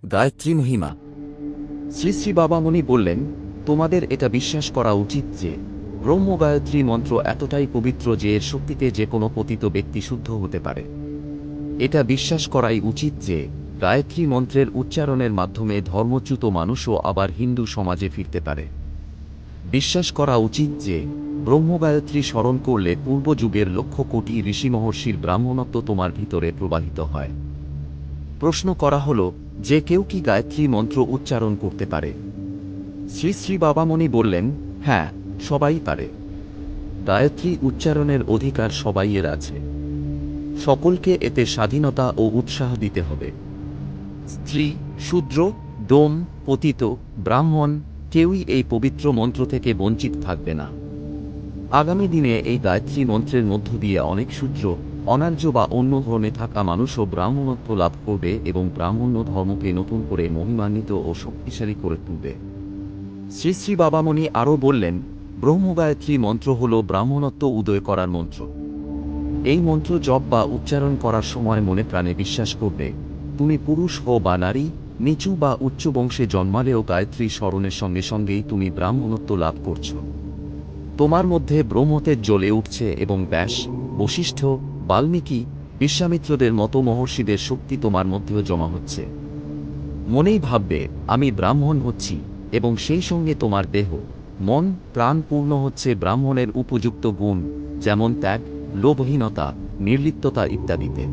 গায়ত্রী মহিমা। শ্রী শ্রী বাবামণি বললেন, তোমাদের এটা বিশ্বাস করা উচিত যে ব্রহ্মগায়ত্রী মন্ত্র এতটাই পবিত্র যে এর শক্তিতে যে কোনো পতিত ব্যক্তি শুদ্ধ হতে পারে। এটা বিশ্বাস করাই উচিত যে গায়ত্রী মন্ত্রের উচ্চারণের মাধ্যমে ধর্মচ্যুত মানুষও আবার হিন্দু সমাজে ফিরতে পারে। বিশ্বাস করা উচিত যে ব্রহ্মগায়ত্রী স্মরণ করলে পূর্বযুগের লক্ষ কোটি ঋষি মহর্ষির ব্রাহ্মণত্ব তোমার ভিতরে প্রবাহিত হয়। প্রশ্ন করা হল, যে কেউ কি গায়ত্রী মন্ত্র উচ্চারণ করতে পারে? শ্রী শ্রী বাবামণি বললেন, হ্যাঁ, সবাই পারে। গায়ত্রী উচ্চারণের অধিকার সবাইয়ের আছে। সকলকে এতে স্বাধীনতা ও উৎসাহ দিতে হবে। স্ত্রী, শূদ্র, ডোম, পতিত, ব্রাহ্মণ কেউই এই পবিত্র মন্ত্র থেকে বঞ্চিত থাকবে না। আগামী দিনে এই গায়ত্রী মন্ত্রের মধ্য দিয়ে অনেক শূদ্র, অনার্য বা অন্য ধর্মে থাকা মানুষও ব্রাহ্মণত্ব লাভ করবে এবং ব্রাহ্মণ্য ধর্মকে নতুন করে মহিমান্বিত ও শক্তিশালী করে তুলবে। শ্রী শ্রী বাবামণি আরও বললেন, ব্রহ্মগায়ত্রী মন্ত্র হল ব্রাহ্মণত্ব উদয় করার মন্ত্র। এই মন্ত্র জপ বা উচ্চারণ করার সময় মনে প্রাণে বিশ্বাস করবে, তুমি পুরুষ হও বা নারী, নিচু বা উচ্চ বংশে জন্মালেও গায়ত্রী স্মরণের সঙ্গে সঙ্গেই তুমি ব্রাহ্মণত্ব লাভ করছ। তোমার মধ্যে ব্রহ্মতেজ জ্বলে উঠছে এবং ব্যাস, বশিষ্ঠ, বাল্মীকি, বিশ্বামিত্রদের মতো মহর্ষিদের শক্তি তোমার মধ্যেও জমা হচ্ছে। মনেই ভাববে, আমি ব্রাহ্মণ হচ্ছি, এবং সেই সঙ্গে তোমার দেহ, মন, প্রাণ পূর্ণ হচ্ছে ব্রাহ্মণের উপযুক্ত গুণ, যেমন ত্যাগ, লোভহীনতা, নির্লিপ্ততা ইত্যাদিতে।